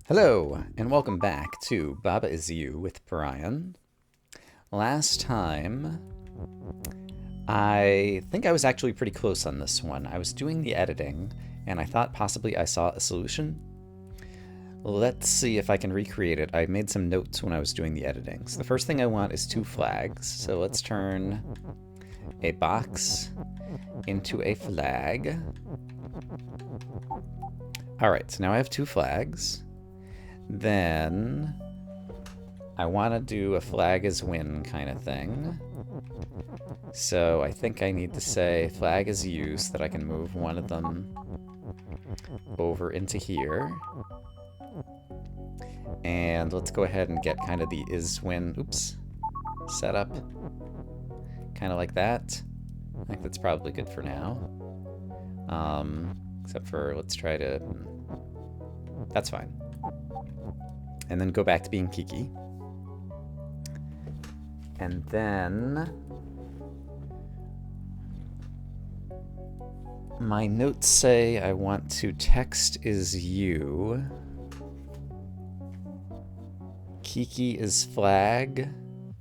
Hello, and welcome back to Baba Is You with Brian. Last time, I think I was actually pretty close on this one. I was doing the editing, and I thought possibly I saw a solution. Let's see if I can recreate it. I made some notes when I was doing the editing. So the first thing I want is 2 flags. So let's turn a box into a flag. Alright, so now I have 2 flags. Then I want to do a flag is win kind of thing. So I think I need to say flag is used so that I can move one of them over into here. And let's go ahead and get kind of the is win, set up. Kind of like that. I think that's probably good for now. Except for let's try to... That's fine. And then go back to being Kiki. And then my notes say I want to text is you, Kiki is flag,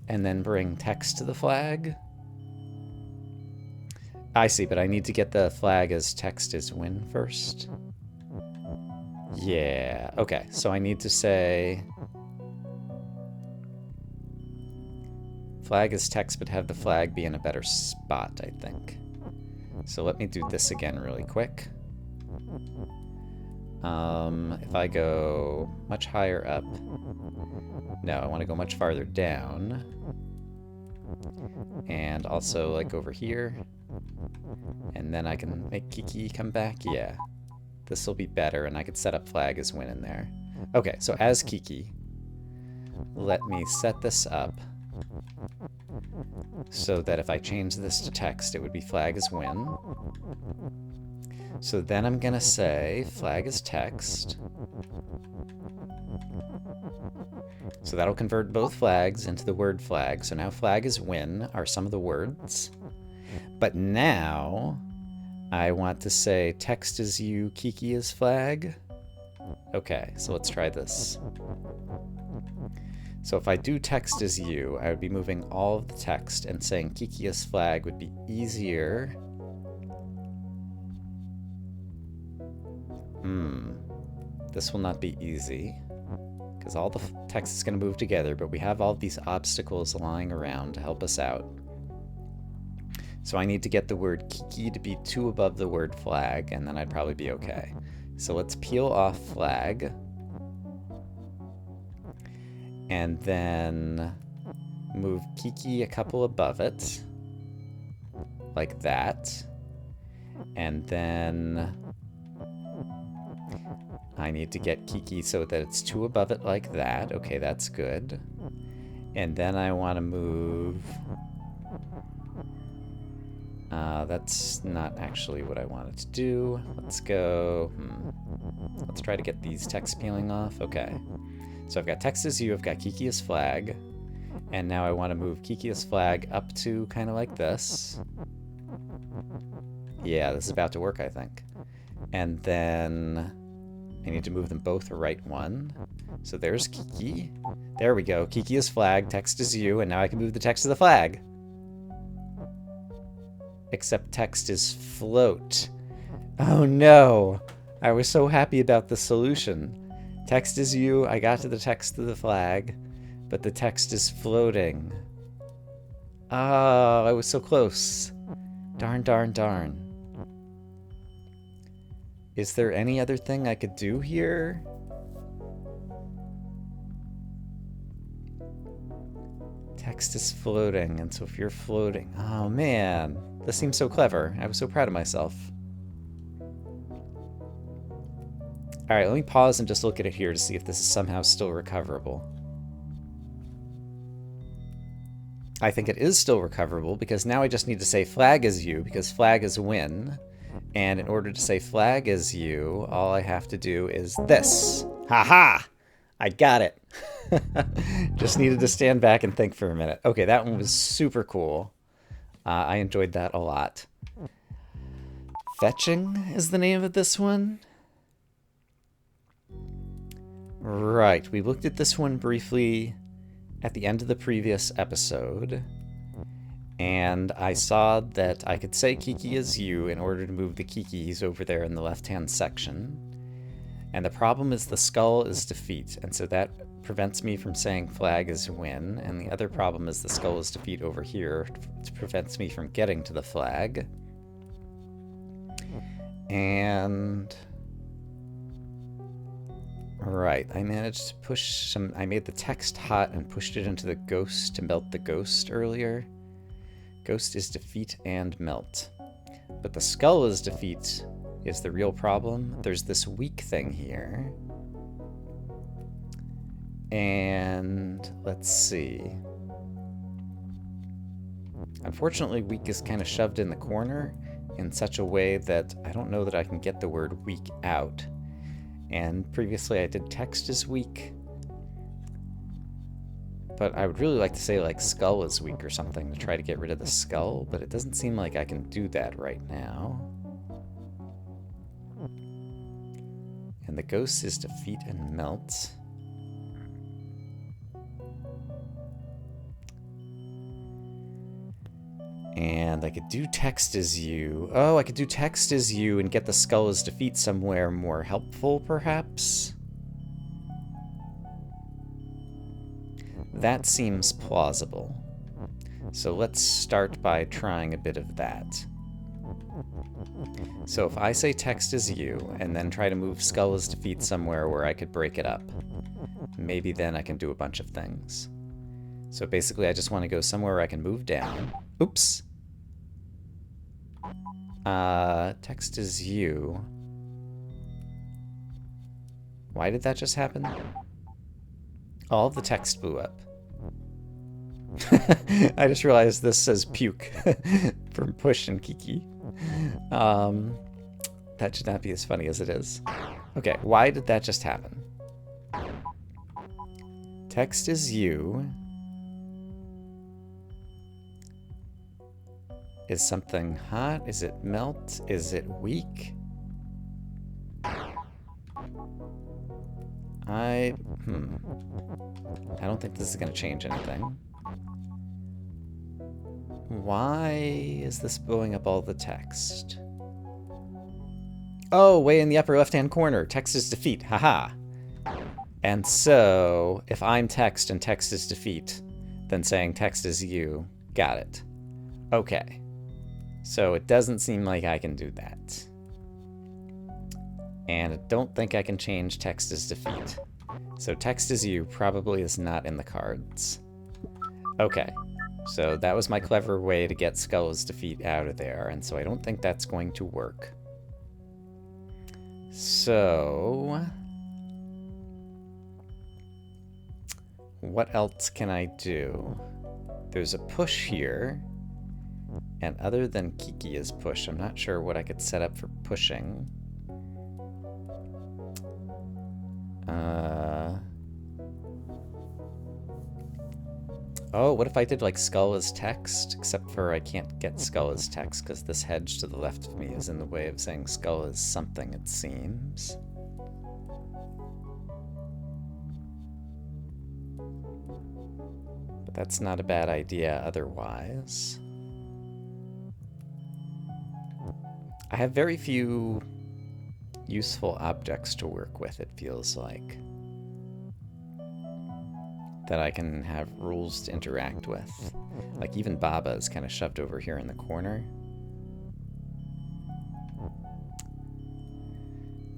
and then bring text to the flag. I see, but I need to get the flag as text is win first. Yeah, okay, so I need to say flag is text, but have the flag be in a better spot, I think. So let me do this again really quick. If I go much higher up, no, I want to go much farther down. And also like over here. And then I can make Kiki come back, yeah. This will be better, and I could set up flag as win in there. Okay, so as Kiki, let me set this up so that if I change this to text, it would be flag as win. So then I'm gonna say flag is text. So that'll convert both flags into the word flag. So now flag is win are some of the words. But now I want to say text is you, Kiki is flag. Okay, so let's try this. So if I do text is you, I would be moving all of the text, and saying Kiki is flag would be easier. This will not be easy, because all the text is going to move together, but we have all these obstacles lying around to help us out. So I need to get the word Kiki to be 2 above the word flag, and then I'd probably be okay. So let's peel off flag. And then move Kiki a couple above it. Like that. And then I need to get Kiki so that it's 2 above it like that. Okay, that's good. And then I want to move... that's not actually what I wanted to do. Let's go... Let's try to get these text peeling off. Okay. So I've got text as you, I've got Kiki as flag. And now I want to move Kiki as flag up to kind of like this. Yeah, this is about to work, I think. And then I need to move them both right one. So there's Kiki. There we go. Kiki is flag, text is you, and now I can move the text to the flag. Except text is float. Oh no! I was so happy about the solution. Text is you, I got to the text to the flag, but the text is floating. Oh, I was so close. Darn, darn, darn. Is there any other thing I could do here? Text is floating, and so if you're floating... Oh man, this seems so clever. I was so proud of myself. Alright, let me pause and just look at it here to see if this is somehow still recoverable. I think it is still recoverable, because now I just need to say flag is you, because flag is win. And in order to say flag is you, all I have to do is this. Haha! I got it! Just needed to stand back and think for a minute. Okay, that one was super cool. I enjoyed that a lot. Fetching is the name of this one. Right, we looked at this one briefly at the end of the previous episode, and I saw that I could say Kiki is you in order to move the Kikis over there in the left-hand section. And the problem is the skull is defeat, and so that prevents me from saying flag is win, and the other problem is the skull is defeat over here, which prevents me from getting to the flag. And... right, I managed to push some... I made the text hot and pushed it into the ghost to melt the ghost earlier. Ghost is defeat and melt. But the skull is defeat is the real problem. There's this weak thing here. And let's see. Unfortunately, weak is kind of shoved in the corner in such a way that I don't know that I can get the word weak out. And previously I did text is weak. But I would really like to say like skull is weak or something to try to get rid of the skull, but it doesn't seem like I can do that right now. And the ghost is defeat and melt. And I could do text as you. Oh, I could do text as you and get the skull as defeat somewhere more helpful, perhaps? That seems plausible. So let's start by trying a bit of that. So if I say text as you, and then try to move skull as defeat somewhere where I could break it up, maybe then I can do a bunch of things. So basically I just want to go somewhere where I can move down. Oops. Text is you. Why did that just happen? All of the text blew up. I just realized this says puke from Push and Kiki. That should not be as funny as it is. Okay, why did that just happen? Text is you. Is something hot? Is it melt? Is it weak? I don't think this is going to change anything. Why is this blowing up all the text? Oh, way in the upper left-hand corner. Text is defeat. Haha. And so, if I'm text and text is defeat, then saying text is you. Got it. Okay. So it doesn't seem like I can do that. And I don't think I can change text as defeat. So text as you probably is not in the cards. Okay. So that was my clever way to get skull as defeat out of there, and so I don't think that's going to work. So... what else can I do? There's a push here. And other than Kiki is push, I'm not sure what I could set up for pushing. Oh, what if I did like skull as text? Except for I can't get skull as text because this hedge to the left of me is in the way of saying skull is something, it seems. But that's not a bad idea otherwise. I have very few useful objects to work with, it feels like, that I can have rules to interact with. Like even Baba is kind of shoved over here in the corner.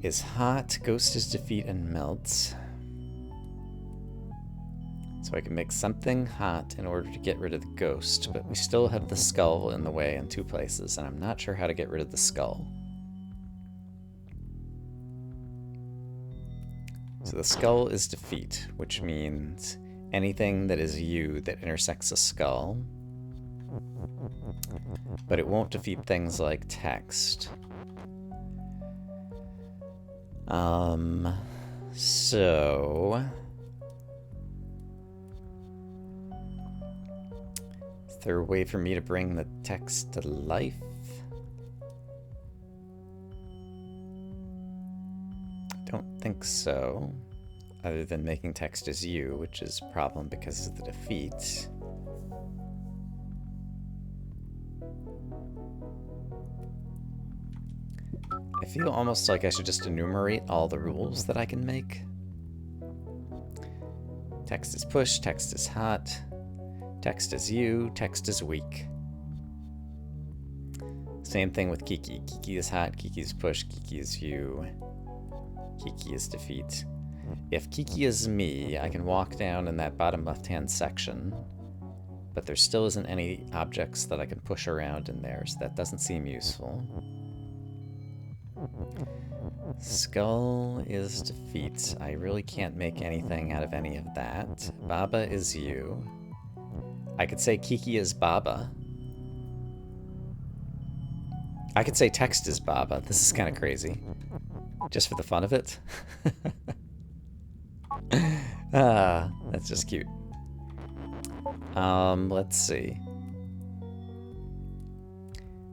Is hot, ghost is defeat and melts. So I can make something hot in order to get rid of the ghost, but we still have the skull in the way in two places, and I'm not sure how to get rid of the skull. So the skull is defeat, which means anything that is you that intersects a skull. But it won't defeat things like text. So... is there a way for me to bring the text to life? Don't think so. other than making text as you, which is a problem because of the defeat. I feel almost like I should just enumerate all the rules that I can make. Text is push, text is hot, text is you, text is weak. Same thing with Kiki. Kiki is hot, Kiki is push, Kiki is you, Kiki is defeat. If Kiki is me, I can walk down in that bottom left-hand section, but there still isn't any objects that I can push around in there, so that doesn't seem useful. Skull is defeat. I really can't make anything out of any of that. Baba is you. I could say Kiki is Baba. I could say text is Baba. This is kind of crazy. Just for the fun of it. That's just cute. Let's see.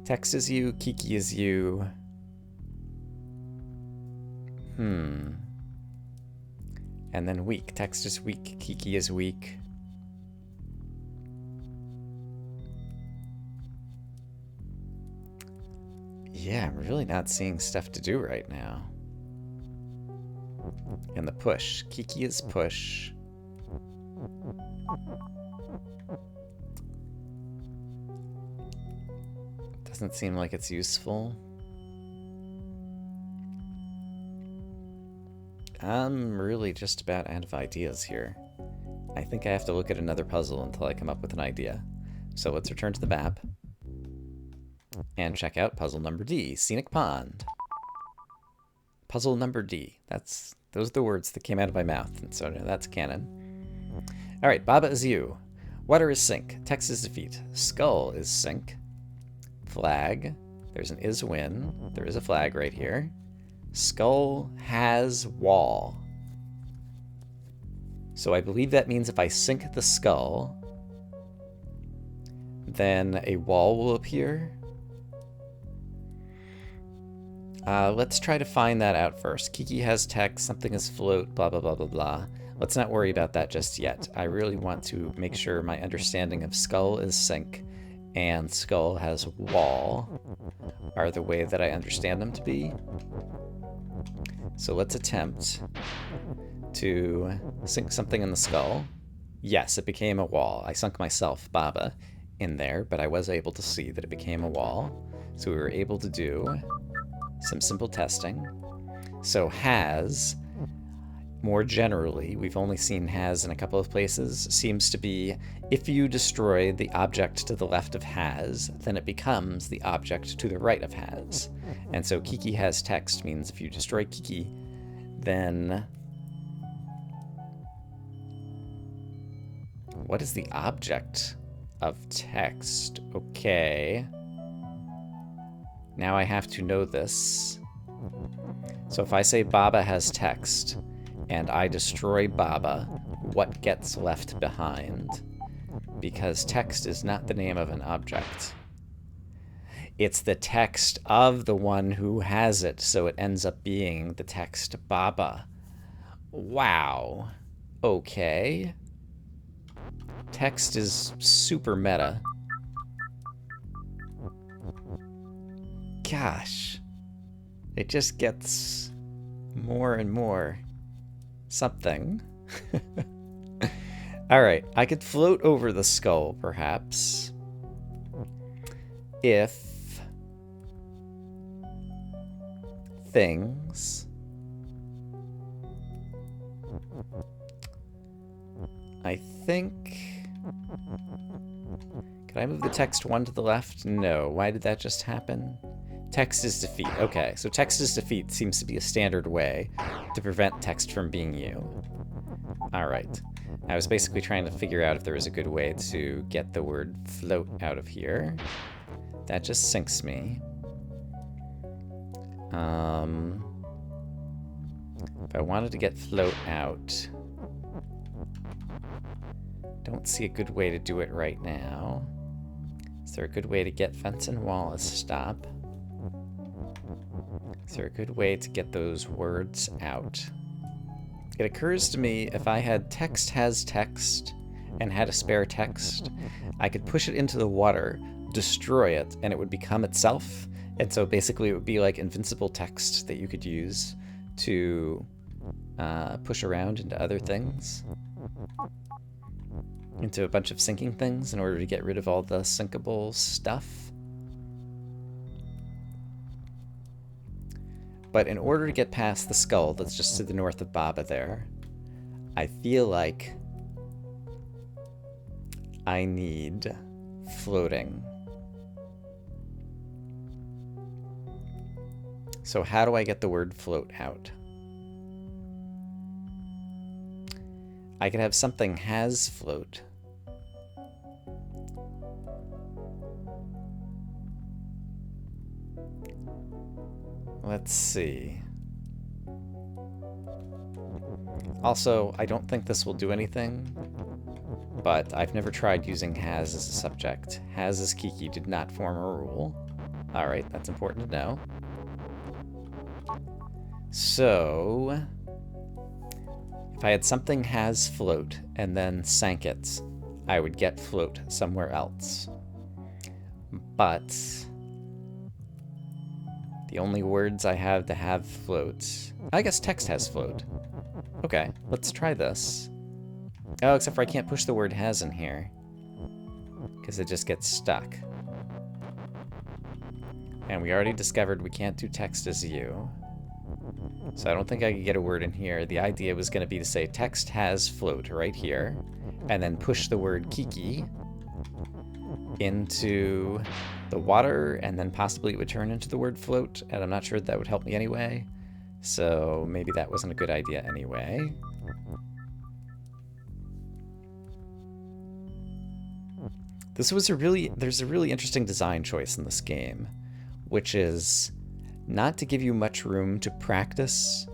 Text is you, Kiki is you. And then weak. Text is weak, Kiki is weak. Yeah, I'm really not seeing stuff to do right now. And the push. Kiki is push. Doesn't seem like it's useful. I'm really just about out of ideas here. I think I have to look at another puzzle until I come up with an idea. So let's return to the map and check out puzzle number D, Scenic Pond. Puzzle number D. Those are the words that came out of my mouth, and so that's canon. All right, Baba is you. Water is sink. Text is defeat. Skull is sink. Flag. There's an is win. There is a flag right here. Skull has wall. So I believe that means if I sink the skull, then a wall will appear. Let's try to find that out first. Kiki has text, something is float, blah, blah, blah, blah, blah. Let's not worry about that just yet. I really want to make sure my understanding of skull is sink and skull has wall are the way that I understand them to be. So let's attempt to sink something in the skull. Yes, it became a wall. I sunk myself, Baba, in there, but I was able to see that it became a wall. So we were able to do some simple testing. So has, more generally, we've only seen has in a couple of places, seems to be if you destroy the object to the left of has, then it becomes the object to the right of has. And so Kiki has text means if you destroy Kiki, then what is the object of text? Okay. Now I have to know this. So if I say Baba has text and I destroy Baba, what gets left behind? Because text is not the name of an object. It's the text of the one who has it, so it ends up being the text Baba. Wow. Okay. Text is super meta. Gosh. It just gets more and more something. Alright, I could float over the skull, perhaps. If things I think... Can I move the text one to the left? No. Why did that just happen? Text is defeat. Okay, so text is defeat seems to be a standard way to prevent text from being you. Alright. I was basically trying to figure out if there was a good way to get the word float out of here. That just sinks me. If I wanted to get float out, don't see a good way to do it right now. Is there a good way to get fence and wall as stop? Is there a good way to get those words out? It occurs to me if I had text has text and had a spare text, I could push it into the water, destroy it, and it would become itself. And so basically it would be like invincible text that you could use to push around into other things, into a bunch of sinking things in order to get rid of all the sinkable stuff. But in order to get past the skull that's just to the north of Baba there, I feel like I need floating. So how do I get the word float out? I could have something has float. Let's see. Also, I don't think this will do anything, but I've never tried using has as a subject. Has as Kiki did not form a rule. Alright, that's important to know. So, if I had something has float and then sank it, I would get float somewhere else. But the only words I have to have float, I guess text has float. Okay, let's try this. Oh, except for I can't push the word has in here, because it just gets stuck. And we already discovered we can't do text as you. So I don't think I could get a word in here. The idea was going to be to say text has float right here, and then push the word Kiki into the water, and then possibly it would turn into the word float, and I'm not sure that would help me anyway. So maybe that wasn't a good idea anyway. There's a really interesting design choice in this game, which is not to give you much room to practice,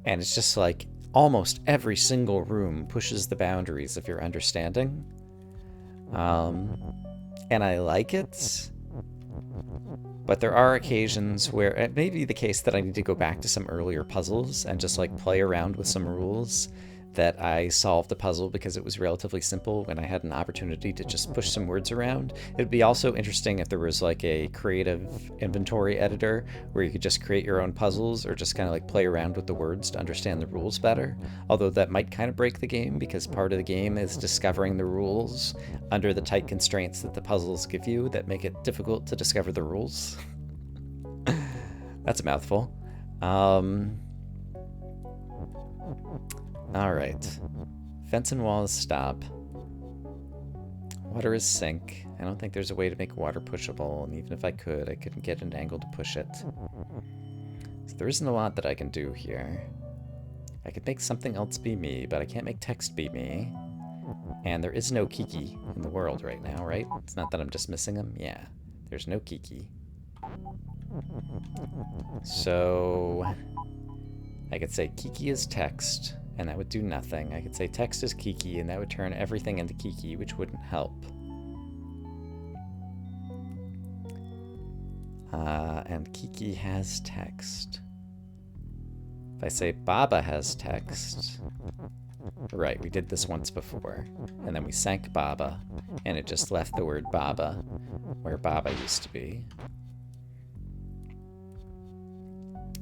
and it's just like almost every single room pushes the boundaries of your understanding. And I like it, but there are occasions where it may be the case that I need to go back to some earlier puzzles and just like play around with some rules that I solved a puzzle because it was relatively simple when I had an opportunity to just push some words around. It'd be also interesting if there was like a creative inventory editor where you could just create your own puzzles or just kind of like play around with the words to understand the rules better. Although that might kind of break the game because part of the game is discovering the rules under the tight constraints that the puzzles give you that make it difficult to discover the rules. That's a mouthful. Alright. Fence and walls stop. Water is sink. I don't think there's a way to make water pushable, and even if I could, I couldn't get an angle to push it. So there isn't a lot that I can do here. I could make something else be me, but I can't make text be me. And there is no Kiki in the world right now, right? It's not that I'm just missing him. Yeah, there's no Kiki. So I could say Kiki is text, and that would do nothing. I could say text is Kiki, and that would turn everything into Kiki, which wouldn't help. And Kiki has text. If I say Baba has text... Right, we did this once before. And then we sank Baba, and it just left the word Baba where Baba used to be.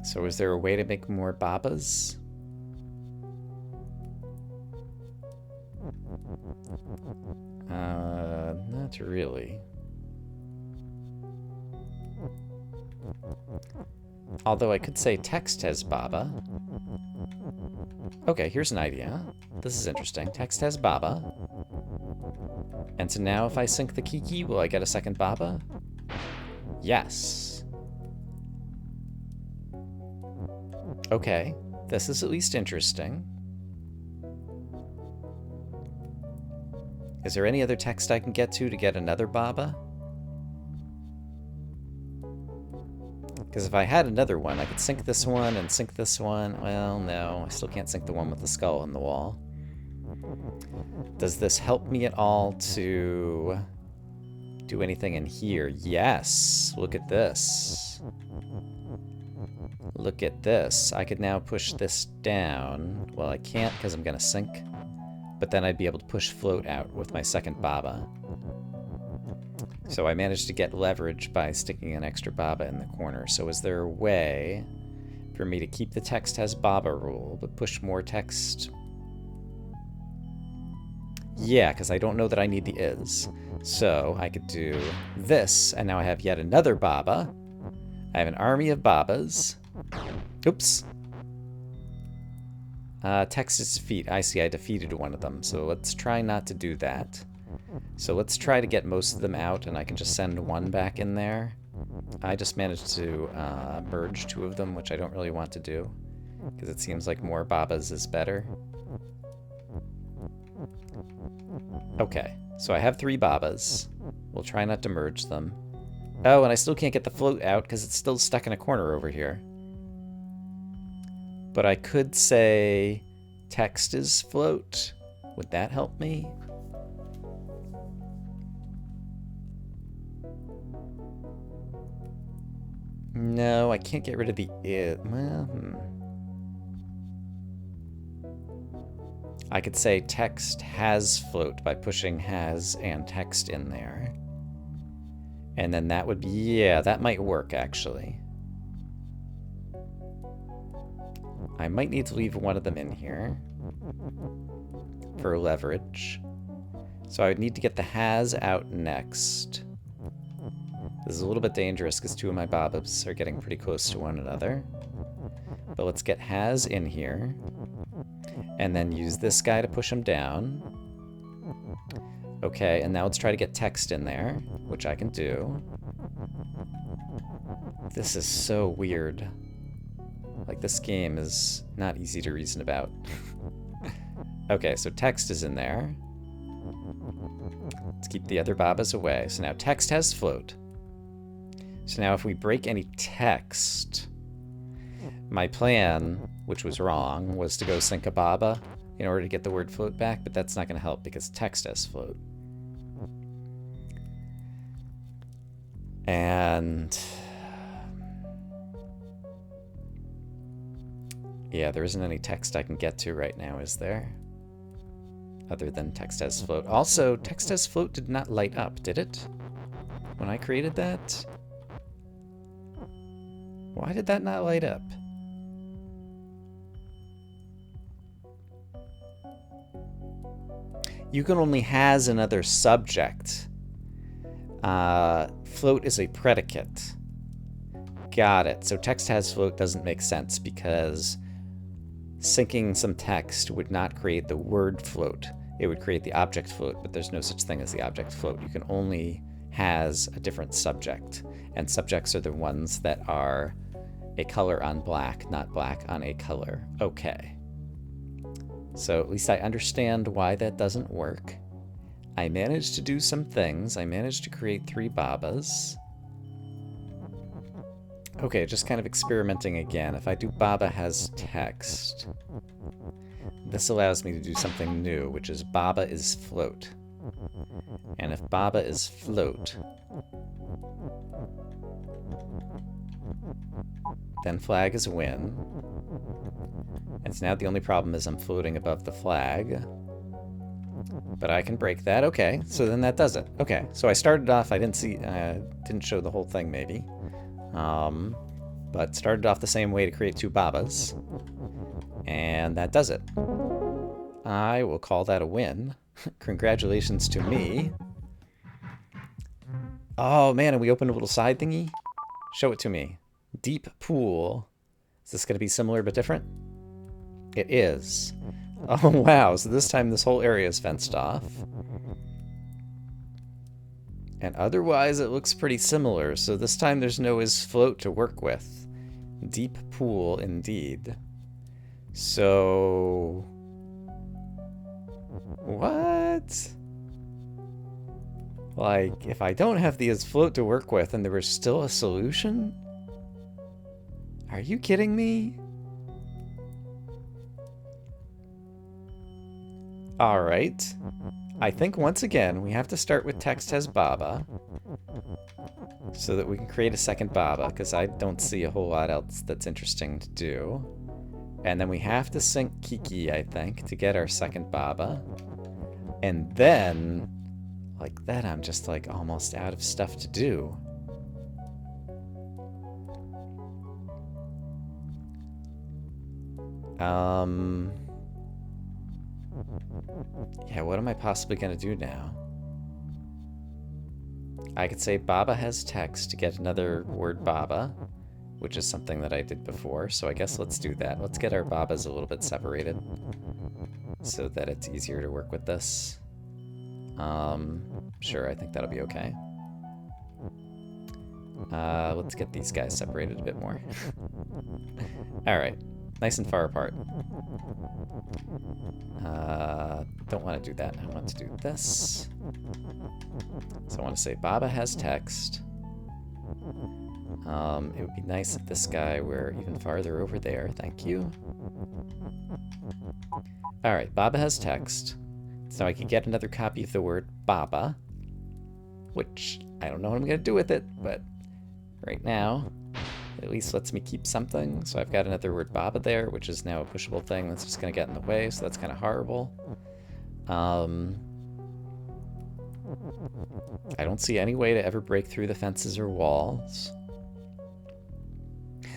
So is there a way to make more Babas? Not really. Although I could say text has Baba. Okay, here's an idea. This is interesting. Text has Baba. And so now if I sync the Kiki, will I get a second Baba? Yes. Okay, this is at least interesting. Is there any other text I can get to get another Baba? Because if I had another one, I could sync this one and sync this one. Well, no, I still can't sync the one with the skull in the wall. Does this help me at all to do anything in here? Yes, look at this. Look at this. I could now push this down. Well, I can't because I'm going to sink. But then I'd be able to push float out with my second baba. So I managed to get leverage by sticking an extra baba in the corner. So is there a way for me to keep the text has baba rule, but push more text? Yeah, because I don't know that I need the is. So I could do this, and now I have yet another baba. I have an army of babas. Oops. Text is defeat. I see I defeated one of them, so let's try not to do that. So let's try to get most of them out, and I can just send one back in there. I just managed to merge two of them, which I don't really want to do, because it seems like more babas is better. Okay, so I have 3 babas. We'll try not to merge them. Oh, and I still can't get the float out because it's still stuck in a corner over here. But I could say text is float. Would that help me? No, I can't get rid of the it. Well, I could say text has float by pushing has and text in there. And then that would be, yeah, that might work actually. I might need to leave one of them in here for leverage. So I would need to get the has out next. This is a little bit dangerous because 2 of my babas are getting pretty close to one another. But let's get has in here. And then use this guy to push him down. Okay, and now let's try to get text in there, which I can do. This is so weird. Like, this game is not easy to reason about. Okay, so text is in there. Let's keep the other babas away. So now text has float. So now if we break any text, my plan, which was wrong, was to go sink a baba in order to get the word float back, but that's not going to help because text has float. And yeah, there isn't any text I can get to right now, is there? Other than text has float. Also, text has float did not light up, did it? When I created that? Why did that not light up? You can only has another subject. Float is a predicate. Got it. So text has float doesn't make sense because syncing some text would not create the word float. It would create the object float, but there's no such thing as the object float. You can only has a different subject, and subjects are the ones that are a color on black, not black on a color. Okay. So at least I understand why that doesn't work. I managed to do some things. I managed to create 3 babas. Okay, just kind of experimenting again. If I do baba has text, this allows me to do something new, which is baba is float. And if baba is float, then flag is win. And so now the only problem is I'm floating above the flag. But I can break that. Okay, so then that does it. Okay, so I started off, I didn't show the whole thing maybe. But started off the same way to create 2 babas. And that does it. I will call that a win. Congratulations to me. Oh man, and we opened a little side thingy? Show it to me. Deep pool. Is this going to be similar but different? It is. Oh wow, so this time this whole area is fenced off. And otherwise it looks pretty similar, so this time there's no is float to work with. Deep pool indeed. So... what? Like, if I don't have the is float to work with and there was still a solution? Are you kidding me? Alright. I think once again we have to start with text has Baba so that we can create a second Baba, because I don't see a whole lot else that's interesting to do. And then we have to sync Kiki, I think, to get our second Baba. And then, like that, I'm just like almost out of stuff to do. Yeah, what am I possibly going to do now? I could say Baba has text to get another word Baba, which is something that I did before, so I guess let's do that. Let's get our Babas a little bit separated so that it's easier to work with this. Sure, I think that'll be okay. Let's get these guys separated a bit more. Alright, nice and far apart. Don't want to do that. I want to do this. So I want to say Baba has text. It would be nice if this guy were even farther over there. Thank you. Alright, Baba has text. So I can get another copy of the word Baba, which I don't know what I'm going to do with it, but right now, it at least lets me keep something. So I've got another word Baba there, which is now a pushable thing that's just going to get in the way, so that's kind of horrible. I don't see any way to ever break through the fences or walls.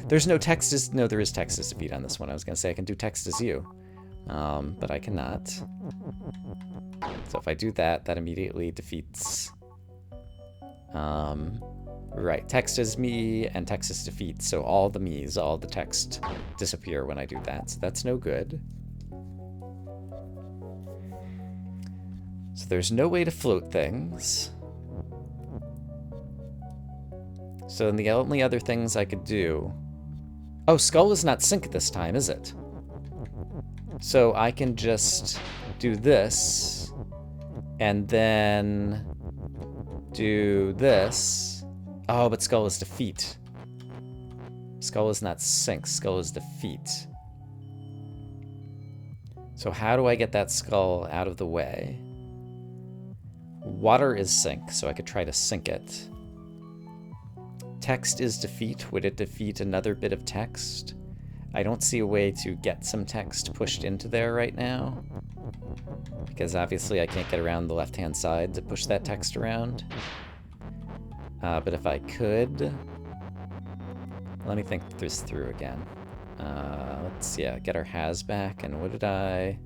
There's no text as... No, there is text as defeat on this one. I was going to say I can do text as you, but I cannot. So if I do that, that immediately defeats... Right, text is me and text is defeat, so all the me's, all the text disappear when I do that, so that's no good. So there's no way to float things. So then the only other things I could do... Oh, Skull is not sync this time, is it? So I can just do this, and then do this. Oh, but Skull is defeat. Skull is not sync, Skull is defeat. So how do I get that Skull out of the way? Water is sync, so I could try to sync it. Text is defeat. Would it defeat another bit of text? I don't see a way to get some text pushed into there right now, because obviously I can't get around the left-hand side to push that text around. But if I could... Let me think this through again. Let's, get our has back, and what did I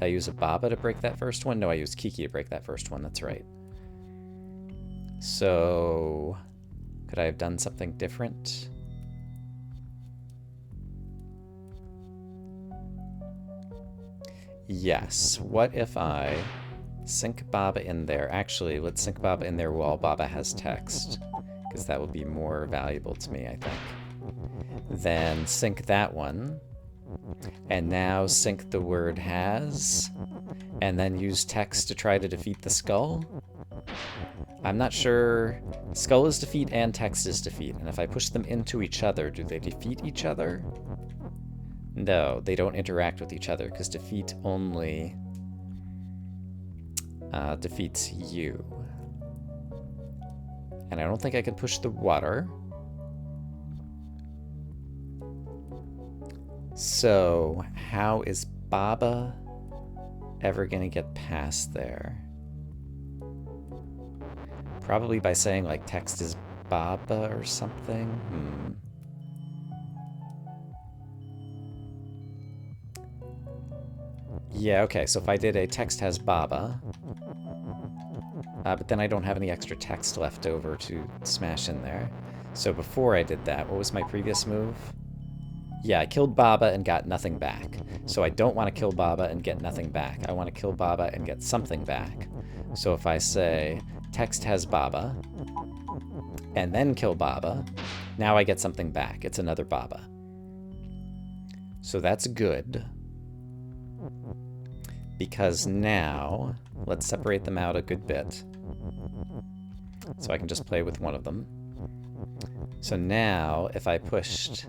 use a Baba to break that first one? No, I used Kiki to break that first one, that's right. So... could I have done something different? Yes. What if I sync Baba in there? Actually, let's sync Baba in there while Baba has text, because that would be more valuable to me, I think. Then sync that one, and now sync the word has, and then use text to try to defeat the Skull. I'm not sure. Skull is defeat and text is defeat, and if I push them into each other, do they defeat each other? No, they don't interact with each other, because defeat only defeats you. And I don't think I can push the water. So, how is Baba ever gonna get past there? Probably by saying, like, text is Baba or something? Yeah, okay, so if I did a text has Baba, but then I don't have any extra text left over to smash in there. So before I did that, what was my previous move? Yeah, I killed Baba and got nothing back. So I don't want to kill Baba and get nothing back. I want to kill Baba and get something back. So if I say text has Baba, and then kill Baba, now I get something back. It's another Baba. So that's good. Because now, let's separate them out a good bit. So I can just play with one of them. So now, if I pushed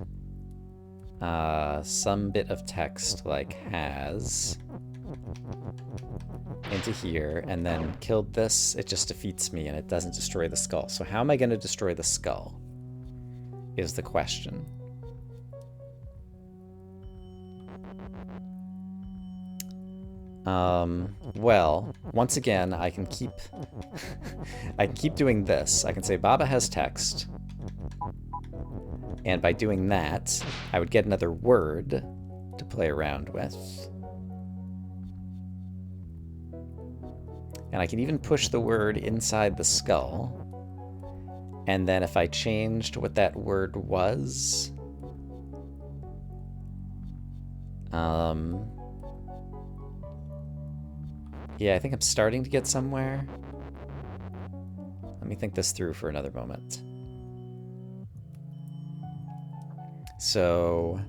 some bit of text like has into here and then killed this, it just defeats me and it doesn't destroy the skull. So how am I going to destroy the skull is the question. Well, once again, I can keep I can keep doing this. I can say Baba has text. And by doing that, I would get another word to play around with. And I can even push the word inside the skull. And then if I changed what that word was, yeah, I think I'm starting to get somewhere. Let me think this through for another moment. So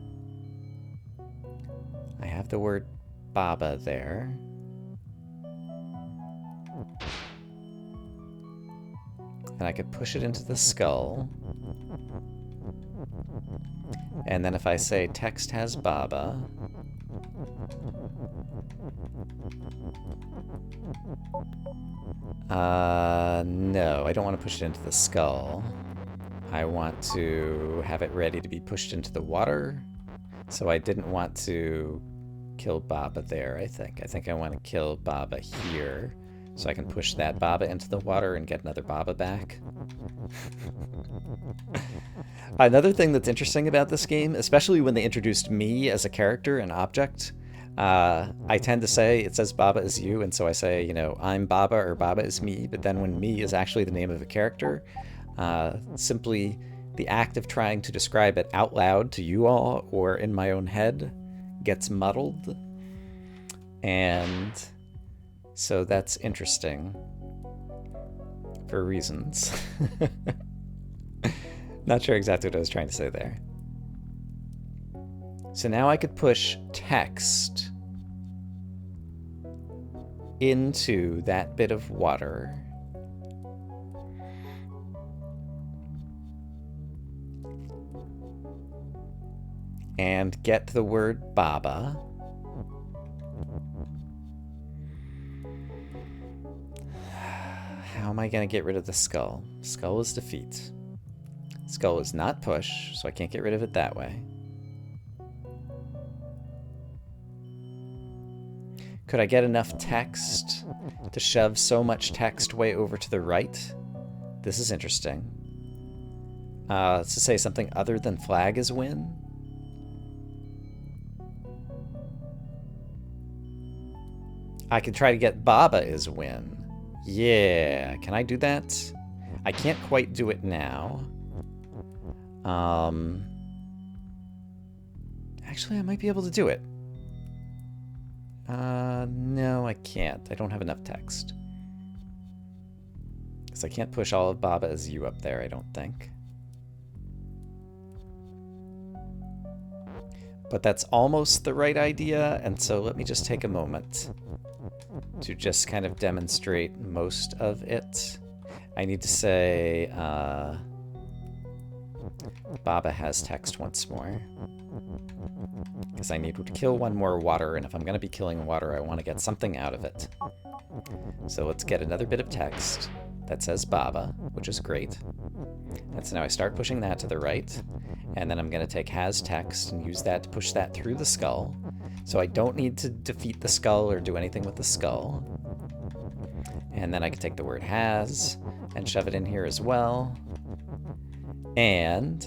I have the word Baba there. And I could push it into the skull. And then if I say text has Baba, no, I don't want to push it into the skull. I want to have it ready to be pushed into the water. So I didn't want to kill Baba there, I think. I think I want to kill Baba here. So I can push that Baba into the water and get another Baba back. Another thing that's interesting about this game, especially when they introduced me as a character and object, I tend to say, it says Baba is you, and so I say, you know, I'm Baba or Baba is me, but then when me is actually the name of a character, simply the act of trying to describe it out loud to you all or in my own head gets muddled. And so that's interesting for reasons. Not sure exactly what I was trying to say there. So now I could push text into that bit of water. And get the word Baba. How am I going to get rid of the skull? Skull is defeat. Skull is not push, so I can't get rid of it that way. Could I get enough text to shove so much text way over to the right? This is interesting. To say something other than flag is win? I could try to get Baba is win. Yeah, can I do that? I can't quite do it now. Actually, I might be able to do it. No, I can't. I don't have enough text. Because I can't push all of Baba as you up there, I don't think. But that's almost the right idea, and so let me just take a moment to just kind of demonstrate most of it. I need to say, Baba has text once more. Because I need to kill one more water, and if I'm going to be killing water, I want to get something out of it. So let's get another bit of text that says Baba, which is great. And so now I start pushing that to the right, and then I'm going to take has text and use that to push that through the skull. So I don't need to defeat the skull or do anything with the skull. And then I can take the word has and shove it in here as well. And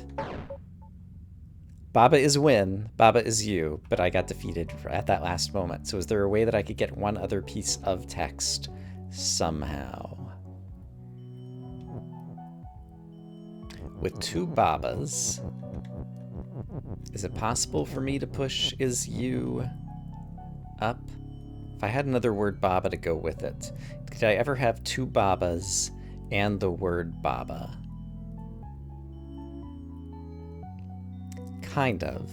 Baba is win, Baba is you, but I got defeated at that last moment. So is there a way that I could get one other piece of text somehow? With two Babas, is it possible for me to push is you up? If I had another word Baba to go with it, could I ever have two Babas and the word Baba? Kind of.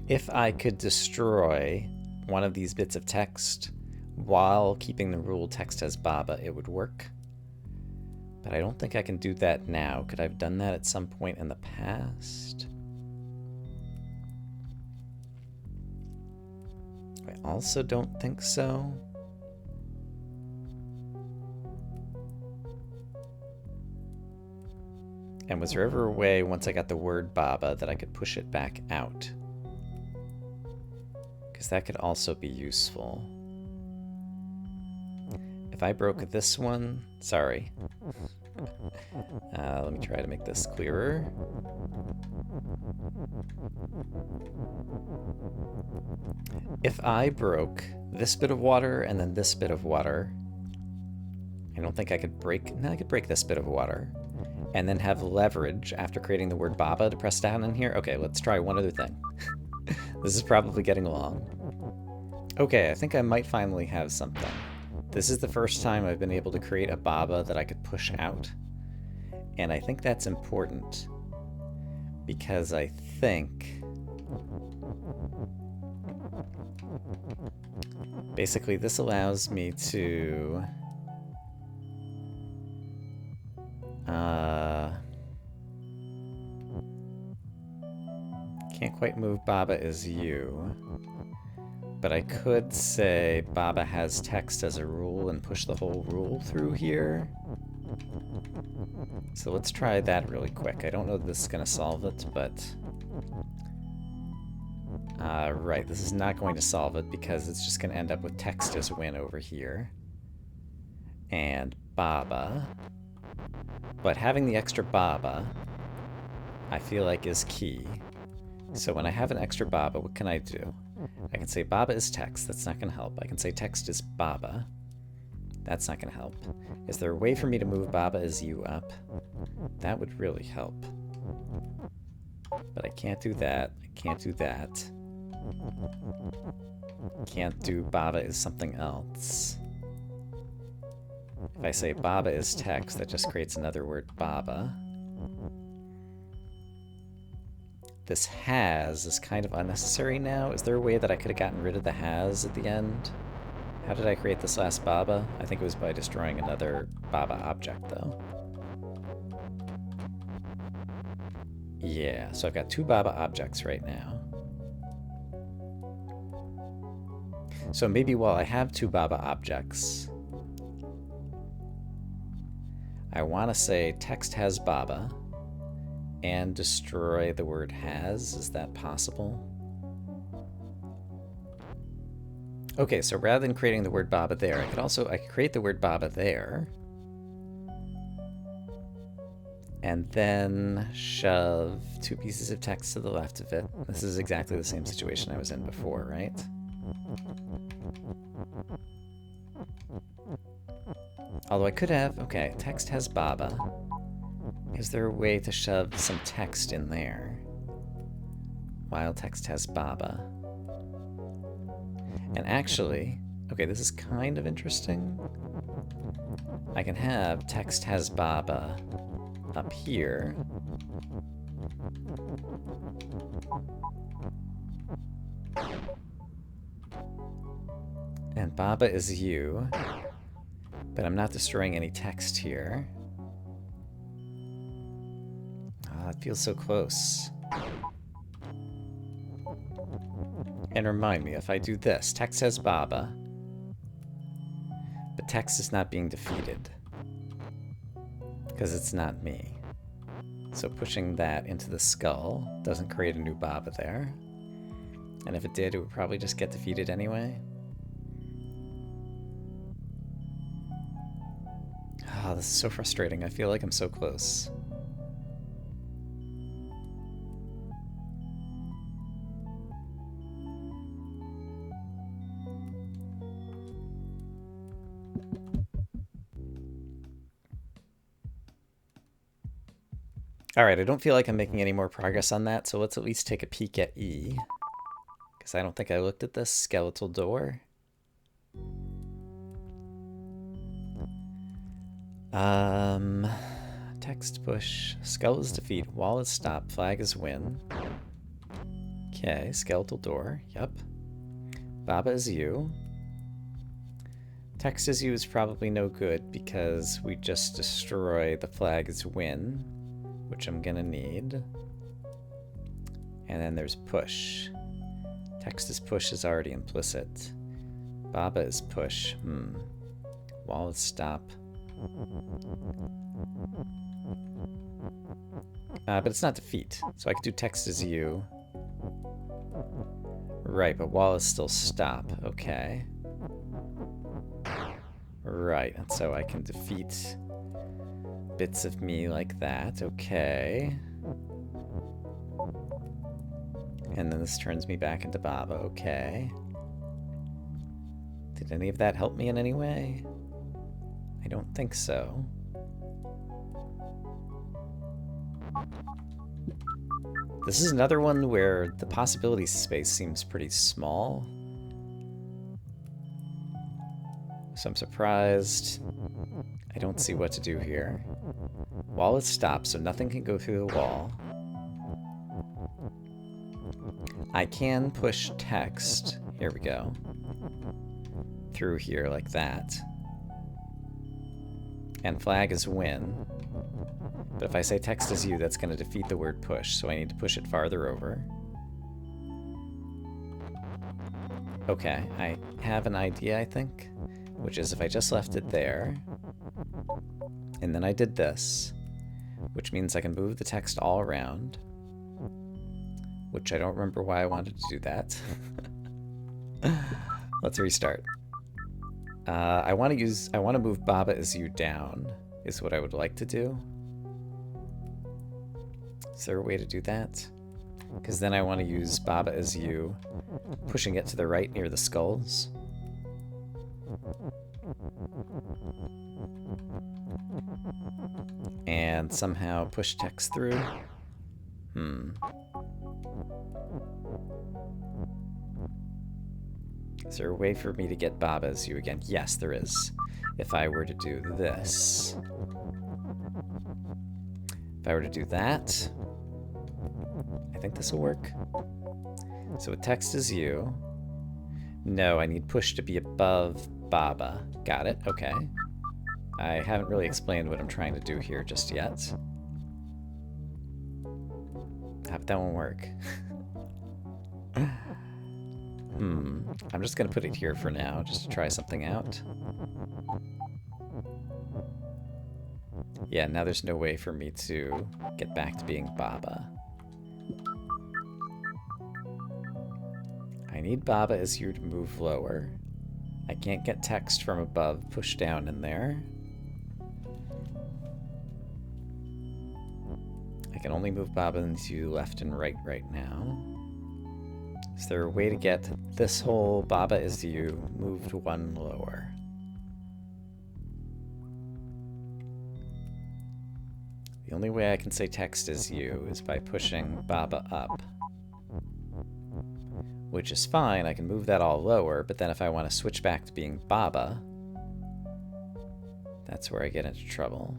If I could destroy one of these bits of text while keeping the rule text as Baba, it would work. But I don't think I can do that now. Could I have done that at some point in the past? I also don't think so. And was there ever a way, once I got the word Baba, that I could push it back out? Because that could also be useful. If I broke this one, sorry. Let me try to make this clearer. If I broke this bit of water and then this bit of water, I don't think I could break, no, I could break this bit of water and then have leverage after creating the word Baba to press down in here. Okay, let's try one other thing. This is probably getting long. Okay, I think I might finally have something. This is the first time I've been able to create a Baba that I could push out. And I think that's important because I think basically this allows me to can't quite move Baba as you, but I could say Baba has text as a rule and push the whole rule through here. So let's try that really quick. I don't know if this is going to solve it, but right, this is not going to solve it because it's just going to end up with text as win over here and Baba. But having the extra Baba, I feel like, is key. So when I have an extra Baba, what can I do? I can say Baba is text. That's not going to help. I can say text is Baba. That's not going to help. Is there a way for me to move Baba as you up? That would really help. But I can't do that. I can't do that. Can't do Baba is something else. If I say Baba is text, that just creates another word Baba. This has is kind of unnecessary now. Is there a way that I could have gotten rid of the has at the end? How did I create this last Baba? I think it was by destroying another Baba object, though. Yeah, so I've got two Baba objects right now. So maybe while I have two Baba objects, I want to say text has Baba and destroy the word has. Is that possible? Okay, so rather than creating the word Baba there, I could create the word Baba there and then shove two pieces of text to the left of it. This is exactly the same situation I was in before, right? Although I could have, okay, text has Baba. Is there a way to shove some text in there while text has Baba? And actually, okay, this is kind of interesting. I can have text has Baba up here. And Baba is you, but I'm not destroying any text here. Ah, it feels so close. And remind me, if I do this, text has Baba, but text is not being defeated because it's not me. So pushing that into the skull doesn't create a new Baba there. And if it did, it would probably just get defeated anyway. Ah, this is so frustrating. I feel like I'm so close. Alright, I don't feel like I'm making any more progress on that, so let's at least take a peek at E. Because I don't think I looked at this skeletal door. Text push. Skull is defeat. Wall is stop. Flag is win. Okay, skeletal door. Yep. Baba is you. Text is you is probably no good because we just destroy the flag is win, which I'm gonna need. And then there's push. Text is push is already implicit. Baba is push. Wall is stop. But it's not defeat, so I could do text is you. Right, but wall is still stop. Okay. Right, and so I can defeat bits of me like that. Okay. And then this turns me back into Baba. Okay. Did any of that help me in any way? I don't think so. This is another one where the possibility space seems pretty small. So I'm surprised. I don't see what to do here. Wall is stopped, so nothing can go through the wall. I can push text. Here we go. Through here like that. And flag is win. But if I say text is you, that's going to defeat the word push, so I need to push it farther over. Okay, I have an idea, I think, which is if I just left it there, and then I did this, which means I can move the text all around, which I don't remember why I wanted to do that. Let's restart. I want to move Baba is you down, is what I would like to do. Is there a way to do that? Because then I want to use Baba as you, pushing it to the right near the skulls. And somehow push text through. Is there a way for me to get Baba as you again? Yes, there is. If I were to do this. If I were to do that, I think this will work. So with text is you. No, I need push to be above Baba. Got it, okay. I haven't really explained what I'm trying to do here just yet. But that won't work. I'm just gonna put it here for now, just to try something out. Yeah, now there's no way for me to get back to being Baba. I need Baba as you to move lower. I can't get text from above, push down in there. I can only move Baba into left and right now. Is there a way to get this whole Baba is you moved one lower? The only way I can say text is you is by pushing Baba up. Which is fine, I can move that all lower, but then if I want to switch back to being Baba, that's where I get into trouble.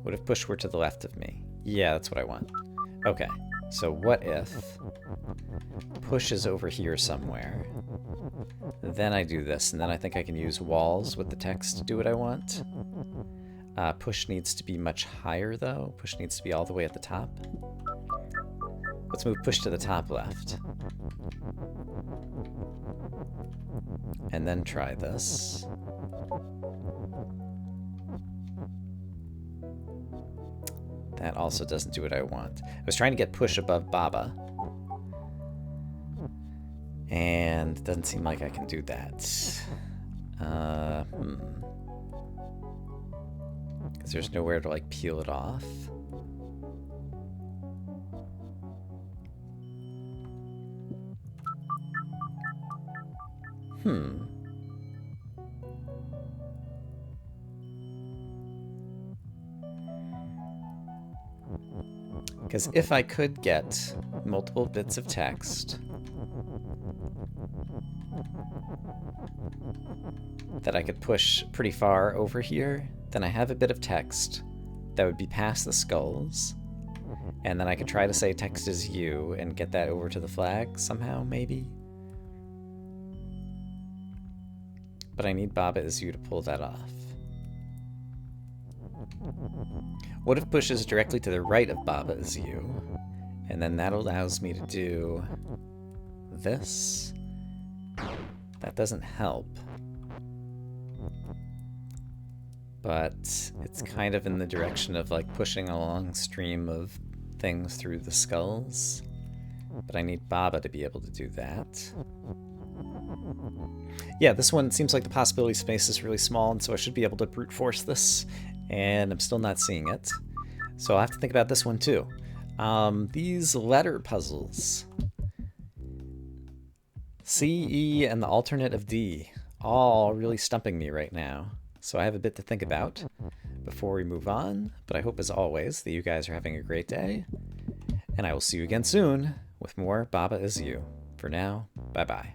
What if push were to the left of me? Yeah, that's what I want. Okay, so what if push is over here somewhere? Then I do this, and then I think I can use walls with the text to do what I want. Push needs to be much higher, though. Push needs to be all the way at the top. Let's move push to the top left. And then try this. That also doesn't do what I want. I was trying to get push above Baba. And it doesn't seem like I can do that. Because there's nowhere to, like, peel it off. Because if I could get multiple bits of text that I could push pretty far over here, then I have a bit of text that would be past the skulls, and then I could try to say text is you and get that over to the flag somehow, maybe? But I need Baba is you to pull that off. What if push is directly to the right of Baba is you? And then that allows me to do this. That doesn't help. but it's kind of in the direction of like pushing a long stream of things through the skulls. But I need Baba to be able to do that. Yeah, this one seems like the possibility space is really small, and so I should be able to brute force this, and I'm still not seeing it. So I'll have to think about this one too. These letter puzzles. C, E, and the alternate of D, all really stumping me right now. So I have a bit to think about before we move on, but I hope as always that you guys are having a great day, and I will see you again soon with more Baba Is You. For now, bye-bye.